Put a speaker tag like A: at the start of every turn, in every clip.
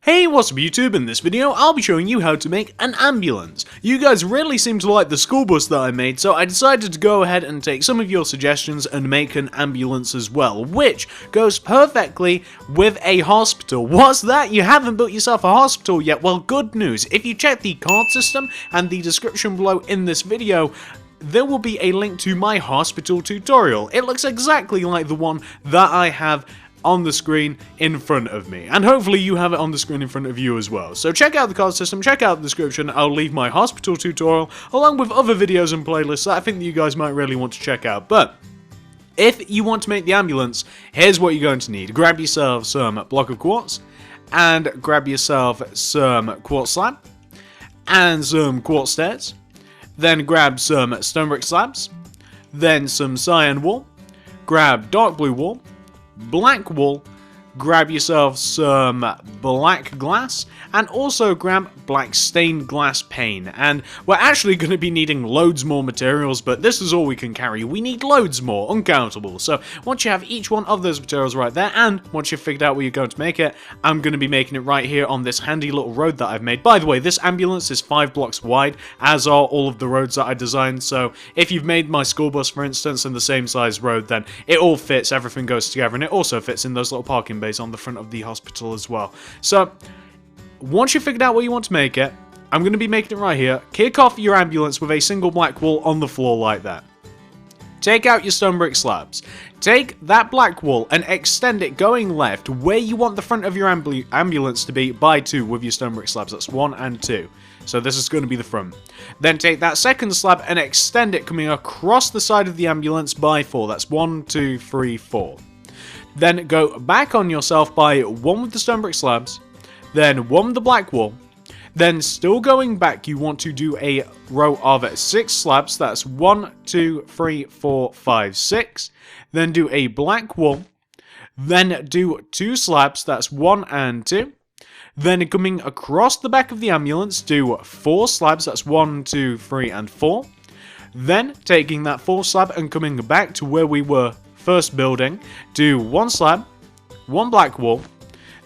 A: Hey, what's up YouTube? In this video, I'll be showing you how to make an ambulance. You guys really seem to like the school bus that I made, so I decided to go ahead and take some of your suggestions and make an ambulance as well, which goes perfectly with a hospital. What's that? You haven't built yourself a hospital yet? Well, good news. If you check the card system and the description below in this video, there will be a link to my hospital tutorial. It looks exactly like the one that I have on the screen in front of me, and hopefully you have it on the screen in front of you as well. So check out the card system, check out the description. I'll leave my hospital tutorial along with other videos and playlists that I think that you guys might really want to check out. But if you want to make the ambulance, here's what you're going to need. Grab yourself some block of quartz, and grab yourself some quartz slab and some quartz stairs. Then grab some stone brick slabs, then some cyan wool, grab dark blue wool, black wool, grab yourself some black glass, and also grab black stained glass pane. And we're actually going to be needing loads more materials, but this is all we can carry. We need loads more, uncountable. So once you have each one of those materials right there, and once you've figured out where you're going to make it, I'm going to be making it right here on this handy little road that I've made. By the way, this ambulance is 5 blocks wide, as are all of the roads that I designed. So if you've made my school bus, for instance, in the same size road, then it all fits, everything goes together, and it also fits in those little parking bays on the front of the hospital as well. So once you've figured out where you want to make it, I'm going to be making it right here. Kick off your ambulance with a single black wool on the floor like that. Take out your stone brick slabs. Take that black wool and extend it going left where you want the front of your ambulance to be by 2 with your stone brick slabs. That's 1 and 2. So this is going to be the front. Then take that second slab and extend it coming across the side of the ambulance by 4. That's 1, 2, 3, 4. Then go back on yourself by 1 with the stone brick slabs, then 1 with the black wool. Then still going back, you want to do a row of 6 slabs. That's 1, 2, 3, 4, 5, 6. Then do a black wool. Then do 2 slabs. That's 1 and 2. Then coming across the back of the ambulance, do 4 slabs. That's 1, 2, 3, and 4. Then taking that 4 slab and coming back to where we were first building, do 1 slab, 1 black wool,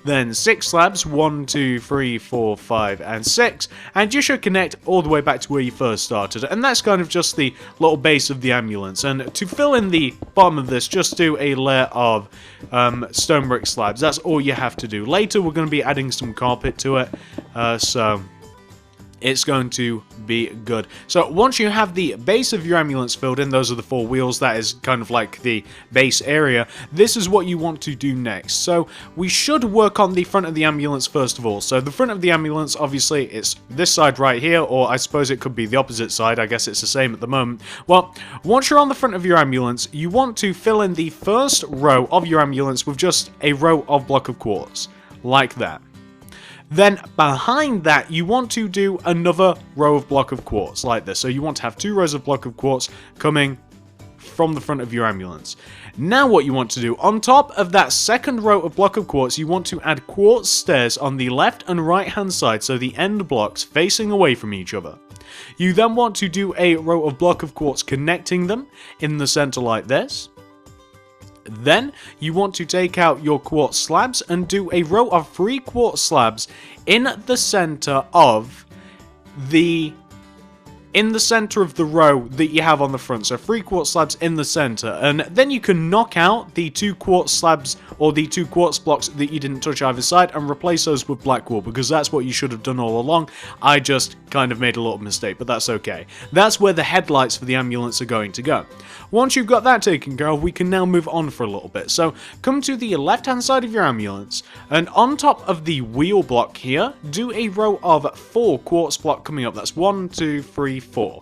A: then 6 slabs, 1, 2, 3, 4, 5, and 6, and you should connect all the way back to where you first started. And that's kind of just the little base of the ambulance. And to fill in the bottom of this, just do a layer of stone brick slabs. That's all you have to do. Later we're going to be adding some carpet to it, so it's going to be good. So once you have the base of your ambulance filled in, those are the 4 wheels, that is kind of like the base area, this is what you want to do next. So we should work on the front of the ambulance first of all. So the front of the ambulance, obviously, it's this side right here, or I suppose it could be the opposite side. I guess it's the same at the moment. Well, once you're on the front of your ambulance, you want to fill in the first row of your ambulance with just a row of block of quartz, like that. Then behind that, you want to do another row of block of quartz like this. So you want to have 2 rows of block of quartz coming from the front of your ambulance. Now what you want to do, on top of that second row of block of quartz, you want to add quartz stairs on the left and right hand side, so the end blocks facing away from each other. You then want to do a row of block of quartz connecting them in the center like this. Then you want to take out your quartz slabs and do a row of 3 quartz slabs in the center of the row that you have on the front. So 3 quartz slabs in the center, and then you can knock out the 2 quartz slabs or the 2 quartz blocks that you didn't touch either side and replace those with black wool, because that's what you should have done all along. I just kind of made a little mistake, but that's okay. That's where the headlights for the ambulance are going to go. Once you've got that taken care of, we can now move on for a little bit. So come to the left hand side of your ambulance, and on top of the wheel block here, do a row of 4 quartz block coming up. That's 1, 2, 3, 4.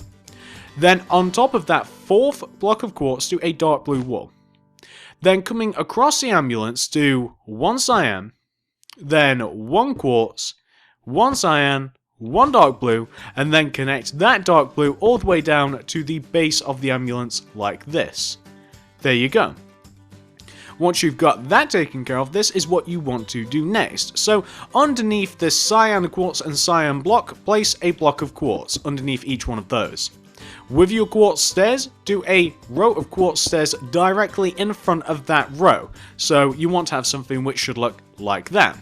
A: Then on top of that 4th block of quartz, do a dark blue wool. Then coming across the ambulance, do 1 cyan, then 1 quartz, 1 cyan, 1 dark blue, and then connect that dark blue all the way down to the base of the ambulance like this. There you go. Once you've got that taken care of, this is what you want to do next. So underneath this cyan quartz and cyan block, place a block of quartz underneath each one of those. With your quartz stairs, do a row of quartz stairs directly in front of that row. So you want to have something which should look like that.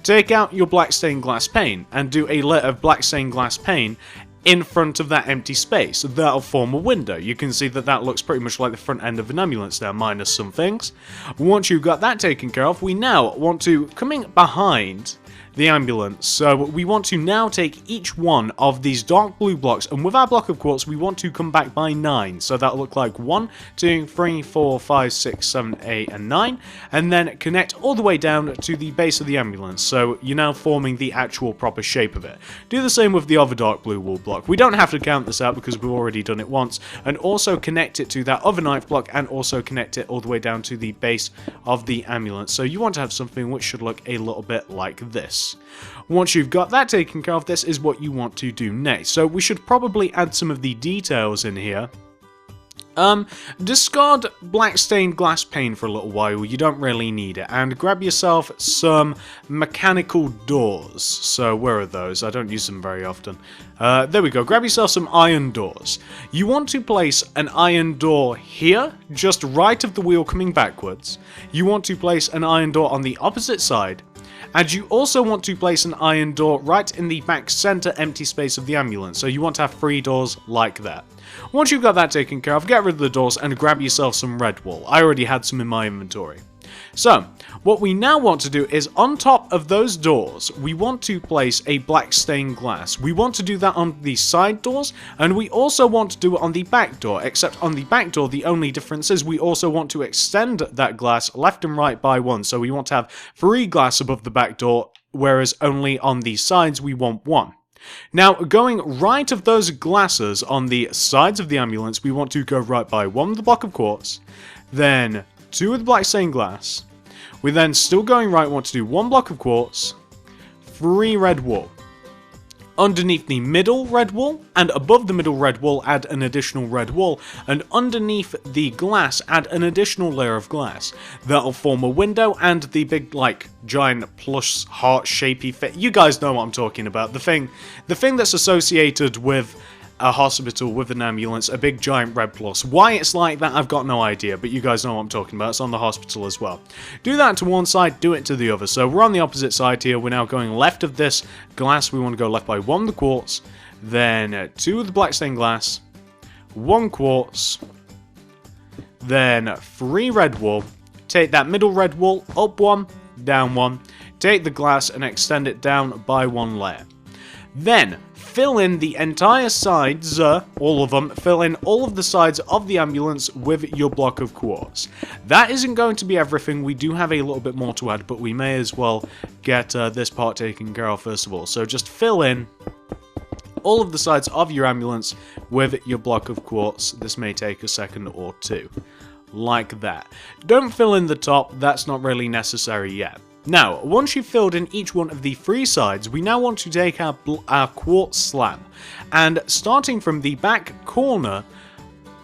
A: take out your black stained glass pane and do a layer of black stained glass pane in front of that empty space. That'll form a window. You can see that that looks pretty much like the front end of an ambulance now, minus some things. Once you've got that taken care of, we now want to, coming behind the ambulance, so we want to now take each one of these dark blue blocks, and with our block of quartz we want to come back by 9, so that'll look like 1, 2, 3, 4, 5, 6, 7, 8 and 9, and then connect all the way down to the base of the ambulance, so you're now forming the actual proper shape of it. Do the same with the other dark blue wall block. We don't have to count this out because we've already done it once, and also connect it to that other knife block, and also connect it all the way down to the base of the ambulance, so you want to have something which should look a little bit like this. Once you've got that taken care of, this is what you want to do next. So we should probably add some of the details in here. Discard black stained glass pane for a little while, you don't really need it, and grab yourself some mechanical doors. So where are those? I don't use them very often. There we go, grab yourself some iron doors. You want to place an iron door here, just right of the wheel coming backwards. You want to place an iron door on the opposite side. And you also want to place an iron door right in the back center empty space of the ambulance, so you want to have 3 doors like that. Once you've got that taken care of, get rid of the doors and grab yourself some red wool. I already had some in my inventory. So, what we now want to do is, on top of those doors, we want to place a black stained glass. We want to do that on the side doors, and we also want to do it on the back door, except on the back door, the only difference is we also want to extend that glass left and right by 1, so we want to have 3 glass above the back door, whereas only on the sides we want 1. Now, going right of those glasses on the sides of the ambulance, we want to go right by 1 with the block of quartz, then 2 with black stained glass. We then, still going right, want to do 1 block of quartz, 3 red wool. Underneath the middle red wool, and above the middle red wool, add an additional red wool, and underneath the glass, add an additional layer of glass. That'll form a window, and the big, like, giant plush heart-shapey fit. You guys know what I'm talking about. The thing that's associated with a hospital with an ambulance, a big giant red plus. Why it's like that, I've got no idea, but you guys know what I'm talking about. It's on the hospital as well. Do that to one side, do it to the other. So we're on the opposite side here. We're now going left of this glass. We want to go left by 1 the quartz, then 2 of the black stained glass, 1 quartz, then 3 red wool. Take that middle red wool, up 1, down 1. Take the glass and extend it down by 1 layer. Then fill in the entire sides, all of them, fill in all of the sides of the ambulance with your block of quartz. That isn't going to be everything, we do have a little bit more to add, but we may as well get this part taken care of first of all. So just fill in all of the sides of your ambulance with your block of quartz. This may take a second or 2. Like that. Don't fill in the top, that's not really necessary yet. Now, once you've filled in each one of the 3 sides, we now want to take our quartz slab, and starting from the back corner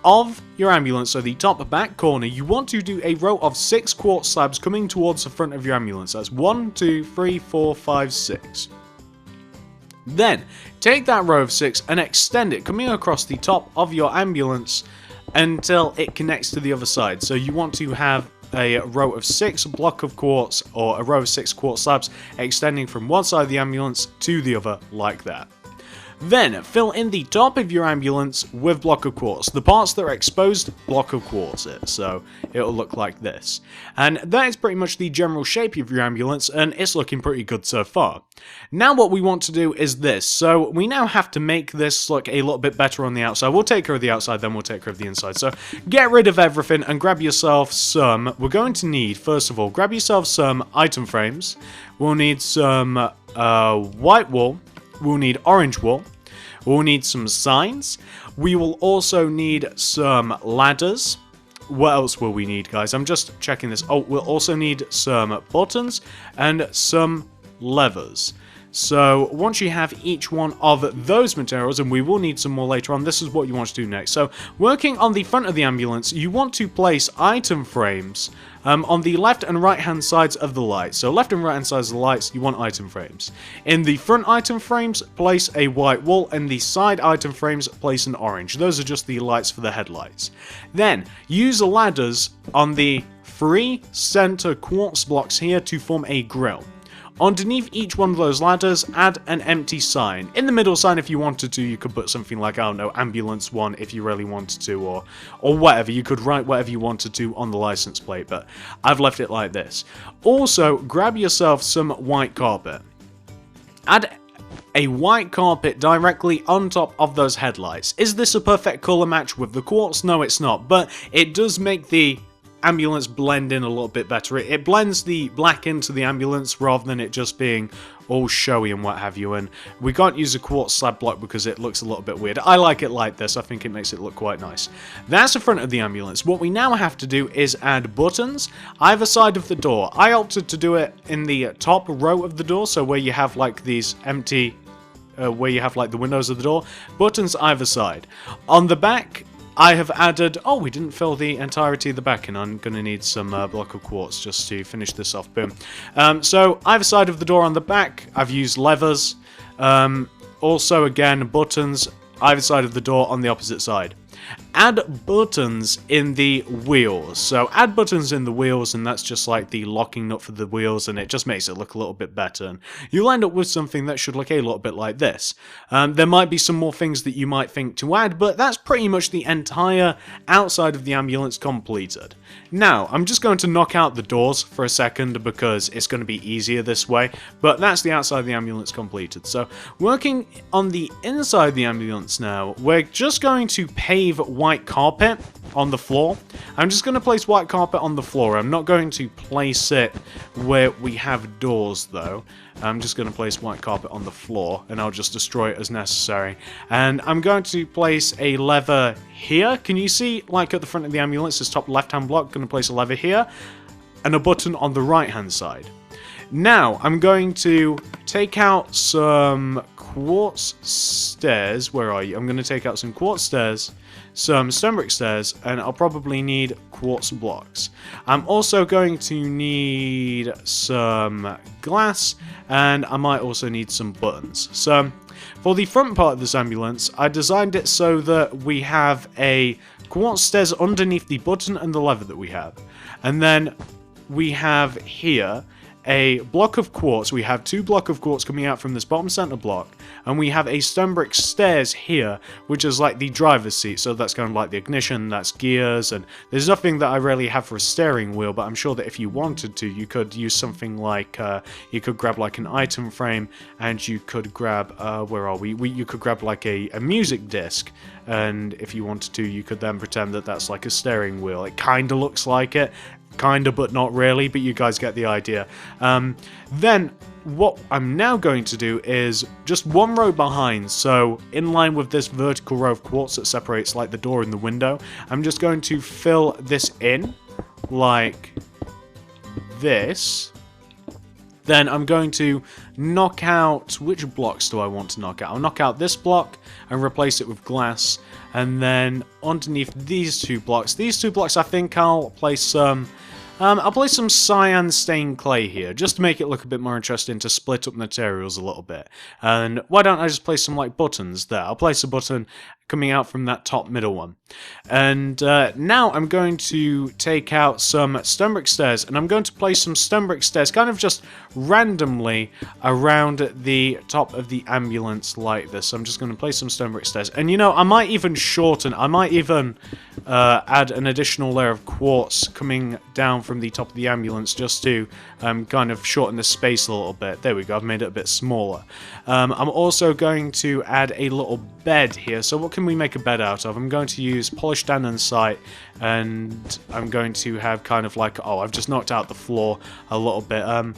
A: of your ambulance, so the top back corner, you want to do a row of 6 quartz slabs coming towards the front of your ambulance. That's 1, 2, 3, 4, 5, 6. Then, take that row of 6 and extend it, coming across the top of your ambulance until it connects to the other side. So you want to have a row of 6 block of quartz, or a row of 6 quartz slabs extending from one side of the ambulance to the other, like that. Then, fill in the top of your ambulance with block of quartz. The parts that are exposed, block of quartz it, so it'll look like this. And that is pretty much the general shape of your ambulance, and it's looking pretty good so far. Now what we want to do is this. So we now have to make this look a little bit better on the outside. We'll take care of the outside, then we'll take care of the inside. So get rid of everything and grab yourself some, we're going to need, first of all, grab yourself some item frames. We'll need some white wool. We'll need orange wool. We'll need some signs. We will also need some ladders. What else will we need, guys? I'm just checking this. Oh, we'll also need some buttons and some levers. So once you have each one of those materials, and we will need some more later on, this is what you want to do next. So working on the front of the ambulance, you want to place item frames on the left and right hand sides of the lights. So left and right hand sides of the lights, you want item frames. In the front item frames, place a white wool, and the side item frames, place an orange. Those are just the lights for the headlights. Then use ladders on the 3 center quartz blocks here to form a grill. Underneath each one of those ladders, add an empty sign. In the middle sign, if you wanted to, you could put something like, I don't know, ambulance 1 if you really wanted to, or whatever. You could write whatever you wanted to on the license plate, but I've left it like this. Also, grab yourself some white carpet. Add a white carpet directly on top of those headlights. Is this a perfect color match with the quartz? No, it's not, but it does make the ambulance blend in a little bit better. It blends the black into the ambulance rather than it just being all showy and what have you, and we can't use a quartz slab block because it looks a little bit weird. I like it like this. I think it makes it look quite nice. That's the front of the ambulance. What we now have to do is add buttons either side of the door. I opted to do it in the top row of the door, so where you have like these empty where you have like the windows of the door, buttons either side. On the back, I have added, oh, we didn't fill the entirety of the back in. I'm going to need some block of quartz just to finish this off. Boom. So either side of the door on the back, I've used levers. Also, again, buttons either side of the door on the opposite side. Add buttons in the wheels. So add buttons in the wheels, and that's just like the locking nut for the wheels, and it just makes it look a little bit better. And you'll end up with something that should look a little bit like this. There might be some more things that you might think to add, but that's pretty much the entire outside of the ambulance completed. Now, I'm just going to knock out the doors for a second because it's going to be easier this way, but that's the outside of the ambulance completed. So working on the inside of the ambulance now, we're just going to pave white carpet on the floor. I'm just going to place white carpet on the floor. I'm not going to place it where we have doors though. I'm just going to place white carpet on the floor and I'll just destroy it as necessary. And I'm going to place a lever here. Can you see, like at the front of the ambulance, this top left hand block, going to place a lever here and a button on the right hand side. Now, I'm going to take out some quartz stairs. Where are you? I'm going to take out some quartz stairs, some stone brick stairs, and I'll probably need quartz blocks. I'm also going to need some glass, and I might also need some buttons. So, for the front part of this ambulance, I designed it so that we have a quartz stairs underneath the button and the lever that we have. And then we have here a block of quartz. We have 2 blocks of quartz coming out from this bottom center block, and we have a stone brick stairs here, which is like the driver's seat. So that's kind of like the ignition, that's gears, and there's nothing that I really have for a steering wheel, but I'm sure that if you wanted to, you could use something like, you could grab like an item frame, and you could grab, where are we? You could grab like a music disc, and if you wanted to, you could then pretend that that's like a steering wheel. It kind of looks like it. Kinda, but not really, but you guys get the idea. Then, what I'm now going to do is just one row behind, so in line with this vertical row of quartz that separates like the door and the window, I'm just going to fill this in, like this. Then I'm going to knock out, which blocks do I want to knock out? I'll knock out this block and replace it with glass, and then underneath these 2 blocks, I think I'll place some cyan stained clay here, just to make it look a bit more interesting, to split up materials a little bit. And why don't I just place some like buttons there? I'll place a button coming out from that top middle one. And now I'm going to take out some stone brick stairs, and I'm going to place some stone brick stairs kind of just randomly around the top of the ambulance like this. So I'm just going to place some stone brick stairs. And you know, I might even add an additional layer of quartz coming down from the top of the ambulance just to kind of shorten the space a little bit. There we go, I've made it a bit smaller. I'm also going to add a little bed here. So what can we make a bed out of? I'm going to use polished andesite, and I'm going to have kind of like, oh, I've just knocked out the floor a little bit. I'm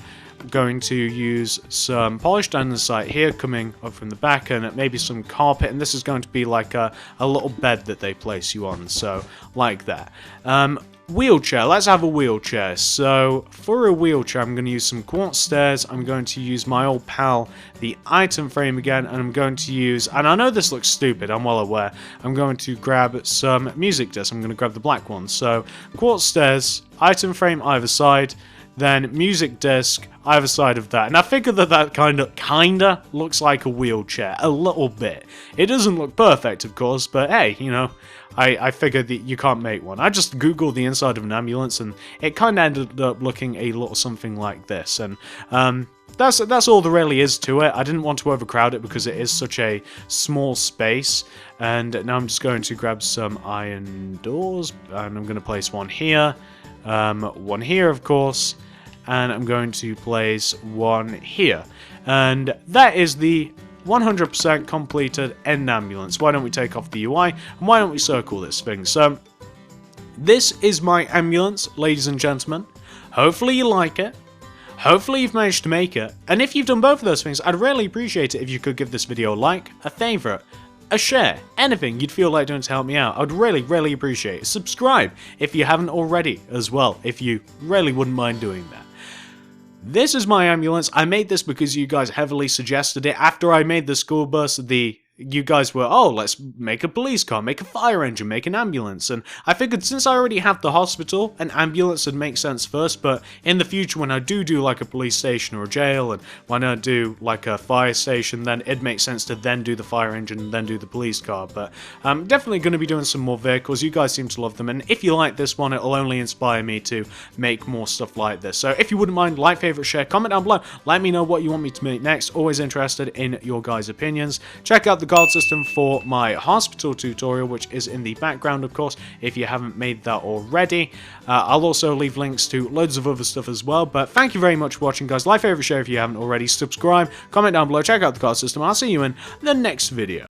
A: going to use some polished andesite here coming up from the back, and maybe some carpet, and this is going to be like a little bed that they place you on, so like that. Wheelchair, let's have a wheelchair. So for a wheelchair, I'm going to use some quartz stairs. I'm going to use my old pal, the item frame again, and I'm going to use, and I know this looks stupid, I'm well aware, I'm going to grab some music discs. I'm going to grab the black one. So quartz stairs, item frame either side, then music disc either side of that. And I figure that kinda looks like a wheelchair, a little bit. It doesn't look perfect, of course, but hey, you know, I figured that you can't make one. I just googled the inside of an ambulance, and it kind of ended up looking a little something like this. And that's all there really is to it. I didn't want to overcrowd it because it is such a small space. And now I'm just going to grab some iron doors, and I'm going to place one here, of course, and I'm going to place one here. And that is the 100% completed end ambulance. Why don't we take off the UI, and why don't we circle this thing? So, this is my ambulance, ladies and gentlemen. Hopefully you like it. Hopefully you've managed to make it. And if you've done both of those things, I'd really appreciate it if you could give this video a like, a favourite, a share, anything you'd feel like doing to help me out. I'd really appreciate it. Subscribe if you haven't already as well, if you really wouldn't mind doing that. This is my ambulance. I made this because you guys heavily suggested it. After I made the school bus, you guys were, oh, let's make a police car, make a fire engine, make an ambulance. And I figured since I already have the hospital, an ambulance would make sense first. But in the future, when I do like a police station or a jail, and when I do like a fire station, then it makes sense to then do the fire engine and then do the police car. But I'm definitely going to be doing some more vehicles. You guys seem to love them. And if you like this one, it'll only inspire me to make more stuff like this. So if you wouldn't mind, like, favorite, share, comment down below. Let me know what you want me to make next. Always interested in your guys' opinions. Check out the guard system for my hospital tutorial, which is in the background, of course, if you haven't made that already. I'll also leave links to loads of other stuff as well. But thank you very much for watching, guys. Like, favorite, share if you haven't already. Subscribe, comment down below, check out the guard system. I'll see you in the next video.